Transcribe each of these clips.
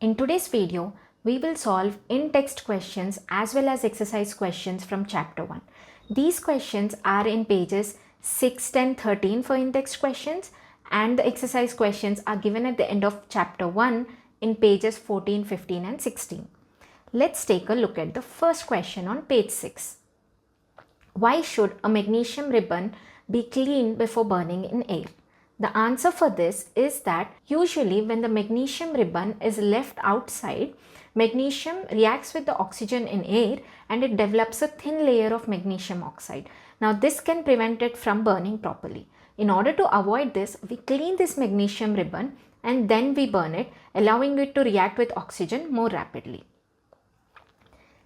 In today's video, we will solve in-text questions as well as exercise questions from chapter 1. These questions are in pages 6, 10, 13 for in-text questions, and the exercise questions are given at the end of chapter 1 in pages 14, 15 and 16. Let's take a look at the first question on page 6. Why should a magnesium ribbon be cleaned before burning in air? The answer for this is that usually when the magnesium ribbon is left outside, magnesium reacts with the oxygen in air and it develops a thin layer of magnesium oxide. Now this can prevent it from burning properly. In order to avoid this, we clean this magnesium ribbon and then we burn it, allowing it to react with oxygen more rapidly.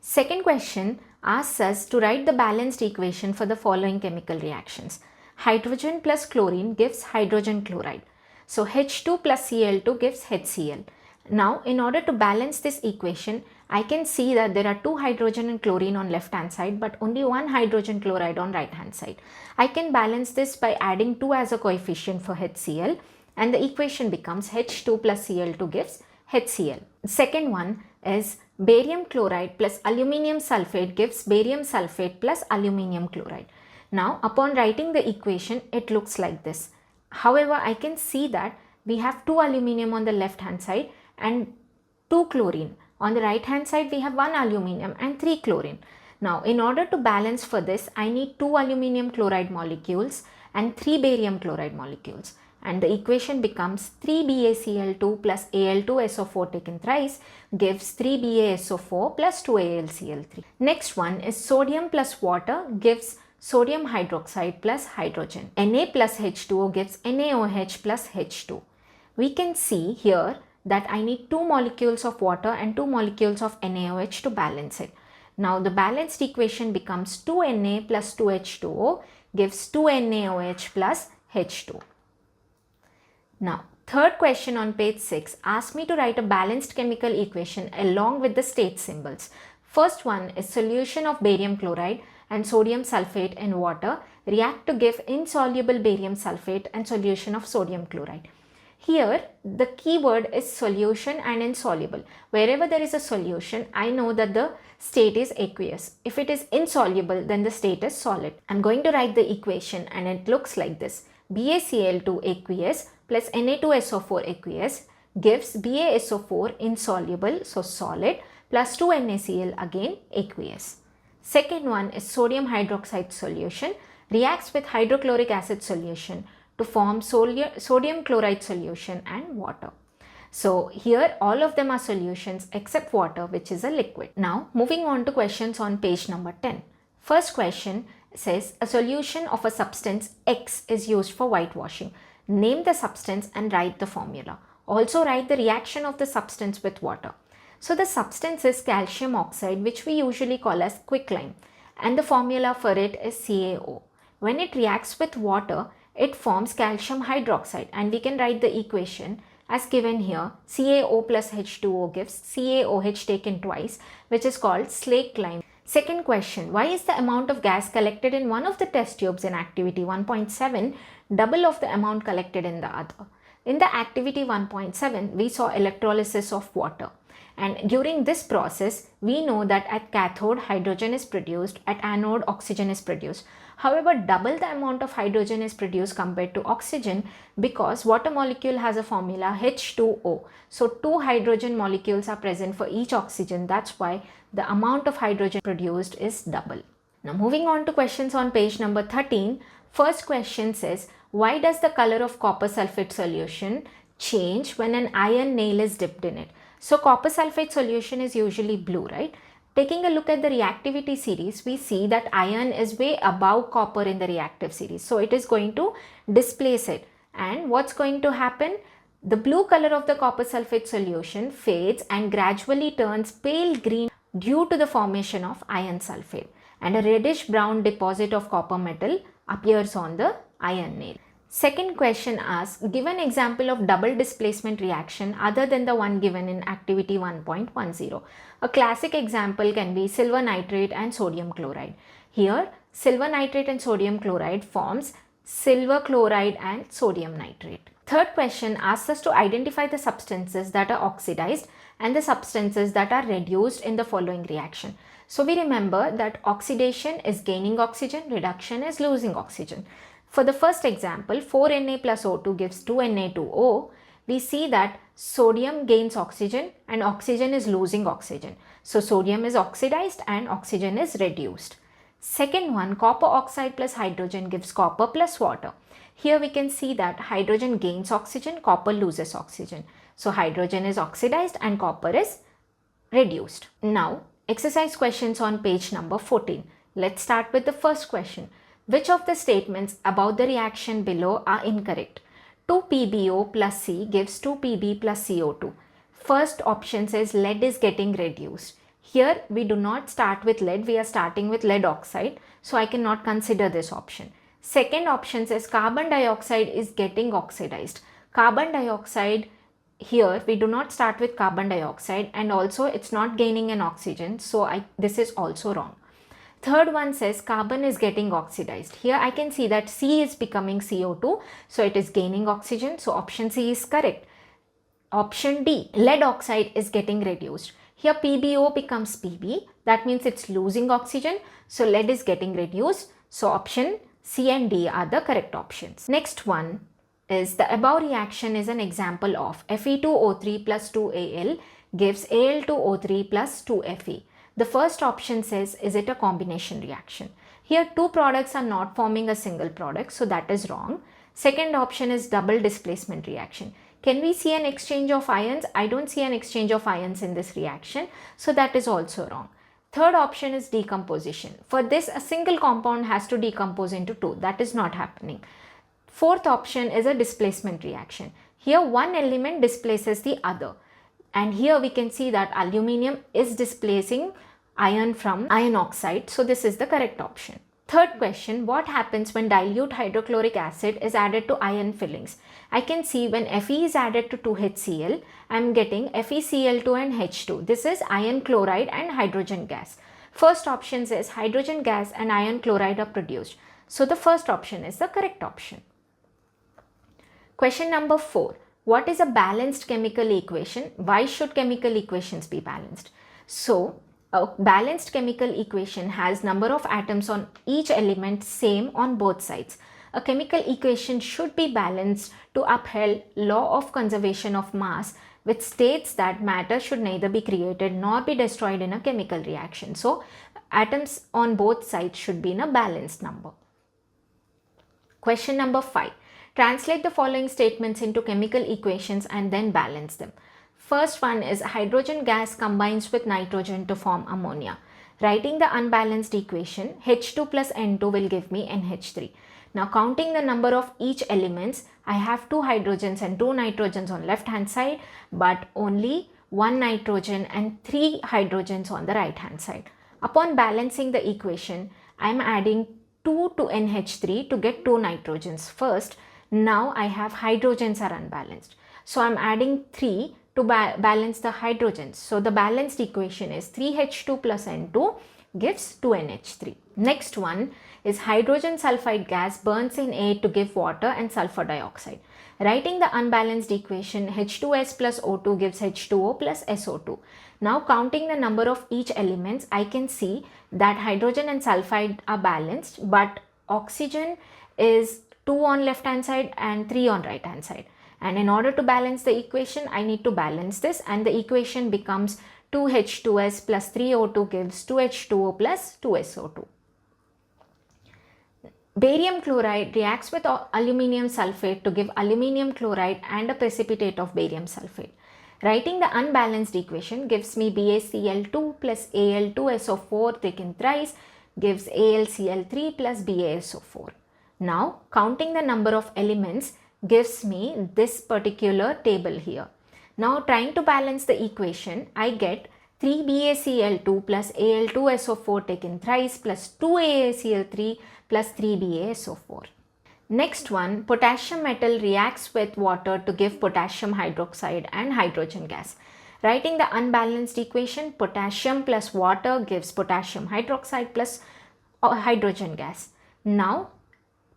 Second question asks us to write the balanced equation for the following chemical reactions. Hydrogen plus chlorine gives hydrogen chloride. So H2 plus Cl2 gives HCl. Now in order to balance this equation, I can see that there are 2 hydrogen and chlorine on left hand side but only 1 hydrogen chloride on right hand side. I can balance this by adding 2 as a coefficient for HCl and the equation becomes H2 plus Cl2 gives HCl. Second one is barium chloride plus aluminium sulfate gives barium sulfate plus aluminium chloride. Now upon writing the equation, it looks like this. However, I can see that we have 2 aluminium on the left hand side and 2 chlorine. On the right hand side we have 1 aluminium and 3 chlorine. Now in order to balance for this, I need 2 aluminium chloride molecules and 3 barium chloride molecules. And the equation becomes 3BaCl2 plus Al2SO4 taken thrice gives 3BaSO4 plus 2AlCl3. Next one is sodium plus water gives sodium hydroxide plus hydrogen. Na plus H2O gives NaOH plus H2. We can see here that I need 2 molecules of water and 2 molecules of NaOH to balance it. Now the balanced equation becomes 2Na plus 2H2O gives 2NaOH plus H2. Now third question on page 6 asks me to write a balanced chemical equation along with the state symbols. First one is solution of barium chloride and sodium sulfate in water react to give insoluble barium sulfate and solution of sodium chloride. Here the key word is solution and insoluble. Wherever there is a solution, I know that the state is aqueous. If it is insoluble, then the state is solid. I'm going to write the equation and it looks like this. BaCl2 aqueous plus Na2SO4 aqueous gives BaSO4 insoluble, so solid, plus 2NaCl again aqueous. Second one is sodium hydroxide solution reacts with hydrochloric acid solution to form sodium chloride solution and water. So here all of them are solutions except water, which is a liquid. Now moving on to questions on page number 10. First question says a solution of a substance X is used for whitewashing. Name the substance and write the formula. Also write the reaction of the substance with water. So the substance is calcium oxide, which we usually call as quicklime, and the formula for it is CaO. When it reacts with water, it forms calcium hydroxide and we can write the equation as given here. CaO plus H2O gives CaOH taken twice, which is called slaked lime. Second question, why is the amount of gas collected in one of the test tubes in activity 1.7 double of the amount collected in the other? In the activity 1.7, we saw electrolysis of water. And during this process, we know that at cathode, hydrogen is produced, at anode, oxygen is produced. However, double the amount of hydrogen is produced compared to oxygen because water molecule has a formula H2O. So 2 hydrogen molecules are present for each oxygen. That's why the amount of hydrogen produced is double. Now moving on to questions on page number 13. First question says, why does the color of copper sulfate solution change when an iron nail is dipped in it? So copper sulfate solution is usually blue, right? Taking a look at the reactivity series, we see that iron is way above copper in the reactive series. So it is going to displace it. And what's going to happen? The blue color of the copper sulfate solution fades and gradually turns pale green due to the formation of iron sulfate. And a reddish brown deposit of copper metal appears on the iron nail. Second question asks, give an example of double displacement reaction other than the one given in activity 1.10. A classic example can be silver nitrate and sodium chloride. Here, silver nitrate and sodium chloride forms silver chloride and sodium nitrate. Third question asks us to identify the substances that are oxidized and the substances that are reduced in the following reaction. So we remember that oxidation is gaining oxygen, reduction is losing oxygen. For the first example, 4Na plus O2 gives 2Na2O. We see that sodium gains oxygen and oxygen is losing oxygen. So sodium is oxidized and oxygen is reduced. Second one, copper oxide plus hydrogen gives copper plus water. Here we can see that hydrogen gains oxygen, copper loses oxygen. So hydrogen is oxidized and copper is reduced. Now, exercise questions on page number 14. Let's start with the first question. Which of the statements about the reaction below are incorrect? 2PbO plus C gives 2Pb plus CO2. First option says lead is getting reduced. Here we do not start with lead, we are starting with lead oxide. So I cannot consider this option. Second option says carbon dioxide is getting oxidized. Carbon dioxide, here we do not start with carbon dioxide and also it's not gaining an oxygen. So this is also wrong. Third one says carbon is getting oxidized. Here I can see that C is becoming CO2. So it is gaining oxygen. So option C is correct. Option D, lead oxide is getting reduced. Here PbO becomes Pb. That means it's losing oxygen. So lead is getting reduced. So option C and D are the correct options. Next one is the above reaction is an example of Fe2O3 plus 2Al gives Al2O3 plus 2Fe. The first option says, is it a combination reaction? Here two products are not forming a single product, so that is wrong. Second option is double displacement reaction. Can we see an exchange of ions? I don't see an exchange of ions in this reaction, so that is also wrong. Third option is decomposition. For this, a single compound has to decompose into two. That is not happening. Fourth option is a displacement reaction. Here one element displaces the other. And here we can see that aluminium is displacing iron from iron oxide. So this is the correct option. Third question, what happens when dilute hydrochloric acid is added to iron fillings? I can see when Fe is added to 2HCl, I am getting FeCl2 and H2. This is iron chloride and hydrogen gas. First option says hydrogen gas and iron chloride are produced. So the first option is the correct option. Question number 4. What is a balanced chemical equation? Why should chemical equations be balanced? So, a balanced chemical equation has number of atoms on each element same on both sides. A chemical equation should be balanced to uphold law of conservation of mass, which states that matter should neither be created nor be destroyed in a chemical reaction. So, atoms on both sides should be in a balanced number. Question number 5. Translate the following statements into chemical equations and then balance them. First one is hydrogen gas combines with nitrogen to form ammonia. Writing the unbalanced equation, H2 plus N2 will give me NH3. Now counting the number of each elements, I have 2 hydrogens and 2 nitrogens on left hand side, but only 1 nitrogen and 3 hydrogens on the right hand side. Upon balancing the equation, I am adding 2 to NH3 to get 2 nitrogens first. Now I have hydrogens are unbalanced. So I am adding 3 to balance the hydrogens. So the balanced equation is 3H2 plus N2 gives 2NH3. Next one is hydrogen sulfide gas burns in air to give water and sulfur dioxide. Writing the unbalanced equation, H2S plus O2 gives H2O plus SO2. Now counting the number of each elements, I can see that hydrogen and sulfide are balanced, but oxygen is 2 on left hand side and 3 on right hand side. And in order to balance the equation, I need to balance this, and the equation becomes 2H2S plus 3O2 gives 2H2O plus 2SO2. Barium chloride reacts with aluminium sulfate to give aluminium chloride and a precipitate of barium sulfate. Writing the unbalanced equation gives me BaCl2 plus Al2SO4 taken thrice gives AlCl3 plus BaSO4. Now counting the number of elements gives me this particular table here. Now trying to balance the equation, I get 3BaCl2 plus Al2SO4 taken thrice plus 2AaCl3 plus 3BaSO4. Next one, potassium metal reacts with water to give potassium hydroxide and hydrogen gas. Writing the unbalanced equation, potassium plus water gives potassium hydroxide plus hydrogen gas. Now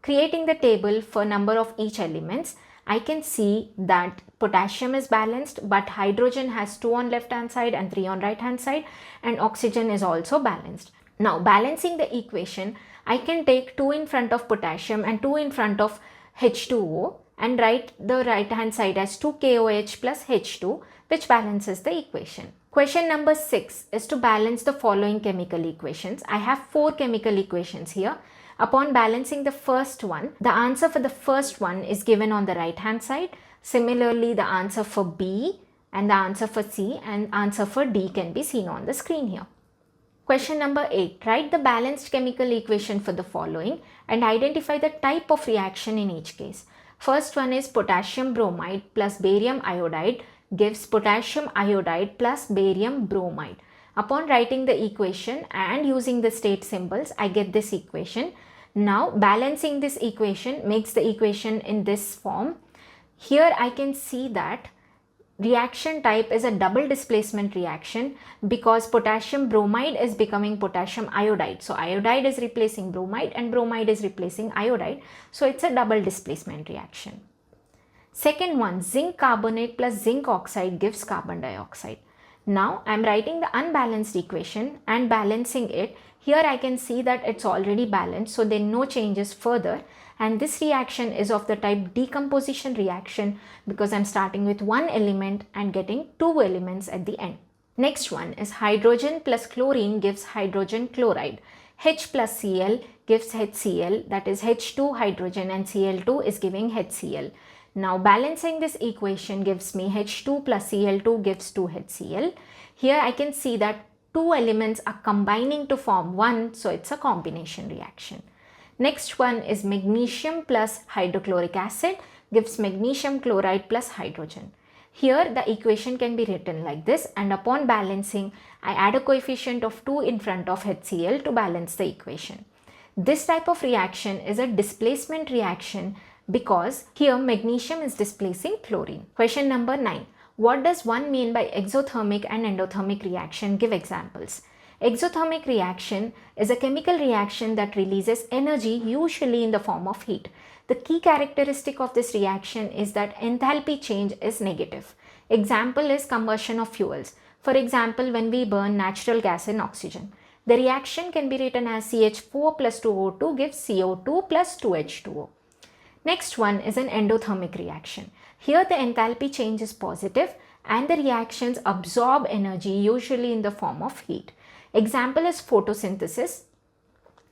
creating the table for number of each elements, I can see that potassium is balanced, but hydrogen has 2 on left hand side and 3 on right hand side, and oxygen is also balanced. Now balancing the equation, I can take 2 in front of potassium and 2 in front of H2O and write the right hand side as 2KOH plus H2, which balances the equation. Question number 6 is to balance the following chemical equations. I have 4 chemical equations here. Upon balancing the first one, the answer for the first one is given on the right hand side. Similarly, the answer for B and the answer for C and answer for D can be seen on the screen here. Question number 8. Write the balanced chemical equation for the following and identify the type of reaction in each case. First one is potassium bromide plus barium iodide gives potassium iodide plus barium bromide. Upon writing the equation and using the state symbols, I get this equation. Now balancing this equation makes the equation in this form. Here I can see that reaction type is a double displacement reaction because potassium bromide is becoming potassium iodide. So iodide is replacing bromide and bromide is replacing iodide. So it's a double displacement reaction. Second one, zinc carbonate plus zinc oxide gives carbon dioxide. Now I am writing the unbalanced equation and balancing it. Here I can see that it's already balanced, so there are no changes further, and this reaction is of the type decomposition reaction because I'm starting with one element and getting 2 elements at the end. Next one is hydrogen plus chlorine gives hydrogen chloride. H plus Cl gives HCl, that is H2 hydrogen and Cl2 is giving HCl. Now balancing this equation gives me H2 plus Cl2 gives 2HCl. Here I can see that 2 elements are combining to form one, so it's a combination reaction. Next one is magnesium plus hydrochloric acid gives magnesium chloride plus hydrogen. Here the equation can be written like this, and upon balancing I add a coefficient of 2 in front of HCl to balance the equation. This type of reaction is a displacement reaction because here magnesium is displacing chlorine. Question number 9. What does one mean by exothermic and endothermic reaction? Give examples. Exothermic reaction is a chemical reaction that releases energy, usually in the form of heat. The key characteristic of this reaction is that enthalpy change is negative. Example is combustion of fuels. For example, when we burn natural gas and oxygen, the reaction can be written as CH4 plus 2O2 gives CO2 plus 2H2O. Next one is an endothermic reaction. Here the enthalpy change is positive and the reactions absorb energy, usually in the form of heat. Example is photosynthesis.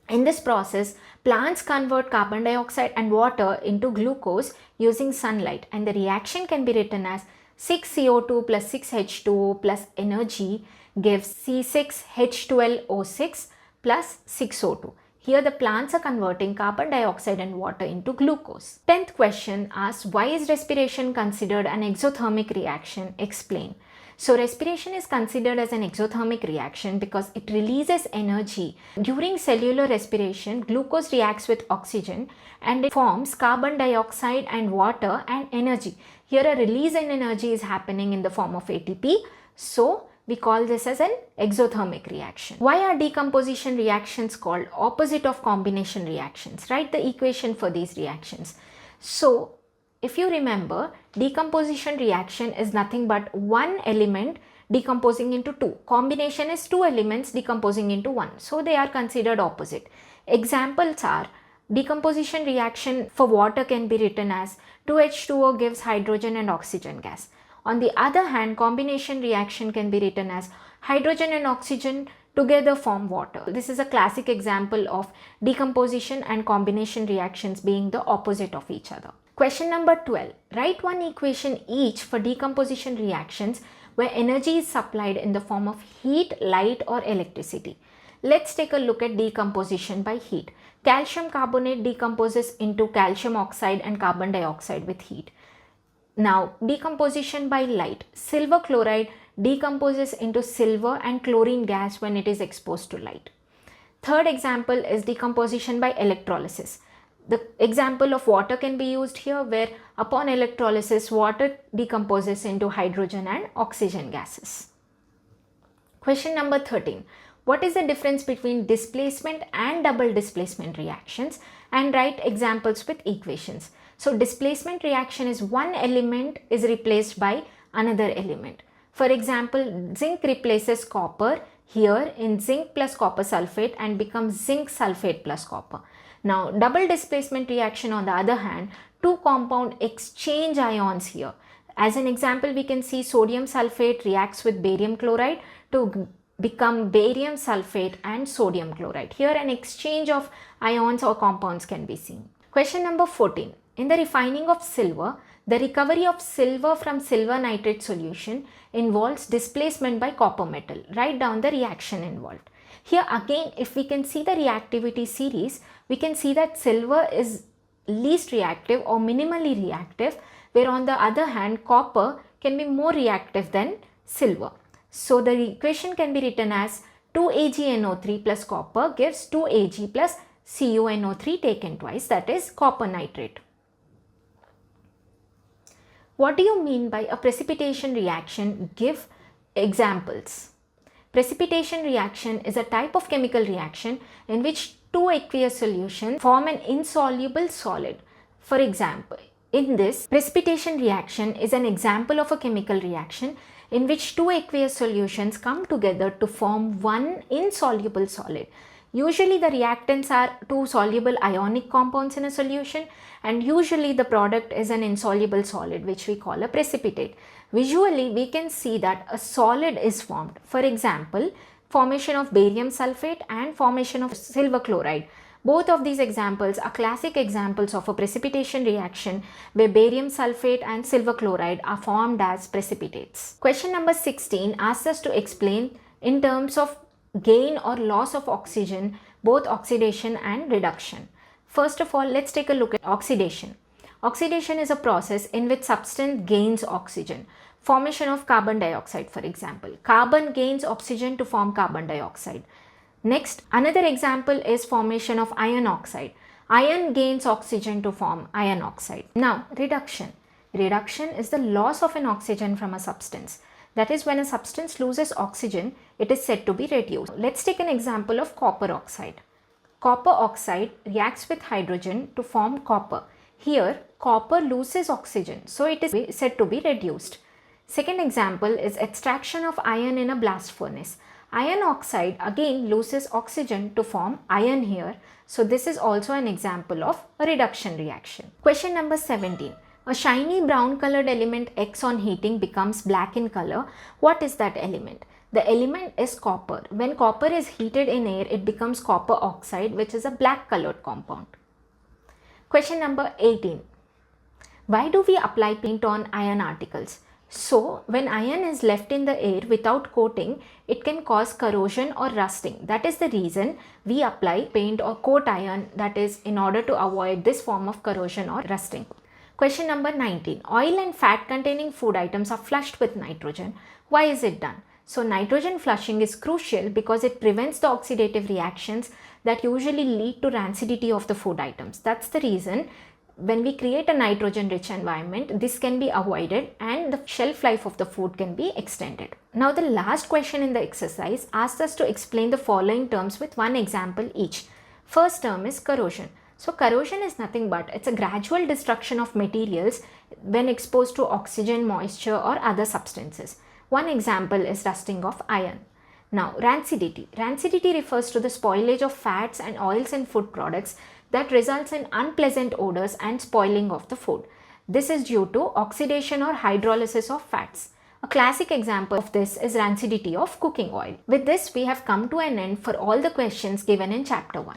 In this process, plants convert carbon dioxide and water into glucose using sunlight, and the reaction can be written as 6CO2 plus 6H2O plus energy gives C6H12O6 plus 6O2. Here the plants are converting carbon dioxide and water into glucose. 10th question asks, why is respiration considered an exothermic reaction? Explain. So respiration is considered as an exothermic reaction because it releases energy. During cellular respiration, glucose reacts with oxygen and it forms carbon dioxide and water and energy. Here a release in energy is happening in the form of ATP. So we call this as an exothermic reaction. Why are decomposition reactions called opposite of combination reactions? Write the equation for these reactions. So if you remember, decomposition reaction is nothing but one element decomposing into two. Combination is two elements decomposing into one. So they are considered opposite. Examples are decomposition reaction for water can be written as 2H2O gives hydrogen and oxygen gas. On the other hand, combination reaction can be written as hydrogen and oxygen together form water. This is a classic example of decomposition and combination reactions being the opposite of each other. Question number 12. Write one equation each for decomposition reactions where energy is supplied in the form of heat, light or electricity. Let's take a look at decomposition by heat. Calcium carbonate decomposes into calcium oxide and carbon dioxide with heat. Now, decomposition by light. Silver chloride decomposes into silver and chlorine gas when it is exposed to light. Third example is decomposition by electrolysis. The example of water can be used here where upon electrolysis, water decomposes into hydrogen and oxygen gases. Question number 13. What is the difference between displacement and double displacement reactions? And write examples with equations. So displacement reaction is one element is replaced by another element. For example, zinc replaces copper here in zinc plus copper sulfate and becomes zinc sulfate plus copper. Now double displacement reaction on the other hand, two compound exchange ions here. As an example, we can see sodium sulfate reacts with barium chloride to become barium sulfate and sodium chloride. Here an exchange of ions or compounds can be seen. Question number 14. In the refining of silver, the recovery of silver from silver nitrate solution involves displacement by copper metal. Write down the reaction involved. Here again, if we can see the reactivity series, we can see that silver is least reactive or minimally reactive, where on the other hand copper can be more reactive than silver. So the equation can be written as 2AgNO3 plus copper gives 2Ag plus CuNO3 taken twice, that is copper nitrate. What do you mean by a precipitation reaction? Give examples. Precipitation reaction is a type of chemical reaction in which two aqueous solutions form an insoluble solid. For example, in this, precipitation reaction is an example of a chemical reaction in which two aqueous solutions come together to form one insoluble solid. Usually the reactants are two soluble ionic compounds in a solution, and usually the product is an insoluble solid which we call a precipitate. Visually we can see that a solid is formed. For example, formation of barium sulfate and formation of silver chloride. Both of these examples are classic examples of a precipitation reaction where barium sulfate and silver chloride are formed as precipitates. Question number 16 asks us to explain in terms of gain or loss of oxygen, both oxidation and reduction. First of all, let's take a look at oxidation. Oxidation is a process in which substance gains oxygen. Formation of carbon dioxide, for example. Carbon gains oxygen to form carbon dioxide. Next, another example is formation of iron oxide. Iron gains oxygen to form iron oxide. Now, reduction. Reduction is the loss of an oxygen from a substance. That is, when a substance loses oxygen, it is said to be reduced. Let's take an example of copper oxide. Copper oxide reacts with hydrogen to form copper. Here, copper loses oxygen, so it is said to be reduced. Second example is extraction of iron in a blast furnace. Iron oxide again loses oxygen to form iron here. So this is also an example of a reduction reaction. Question number 17. A shiny brown colored element X on heating becomes black in color. What is that element? The element is copper. When copper is heated in air, it becomes copper oxide, which is a black colored compound. Question number 18. Why do we apply paint on iron articles? So, when iron is left in the air without coating, it can cause corrosion or rusting. That is the reason we apply paint or coat iron, that is in order to avoid this form of corrosion or rusting. Question number 19. Oil and fat containing food items are flushed with nitrogen. Why is it done? So, nitrogen flushing is crucial because it prevents the oxidative reactions that usually lead to rancidity of the food items. That's the reason when we create a nitrogen rich environment, this can be avoided and the shelf life of the food can be extended. Now the last question in the exercise asks us to explain the following terms with one example each. First term is corrosion. So corrosion is nothing but it's a gradual destruction of materials when exposed to oxygen, moisture or other substances. One example is rusting of iron. Now rancidity. Rancidity refers to the spoilage of fats and oils in food products that results in unpleasant odors and spoiling of the food. This is due to oxidation or hydrolysis of fats. A classic example of this is rancidity of cooking oil. With this, we have come to an end for all the questions given in chapter 1.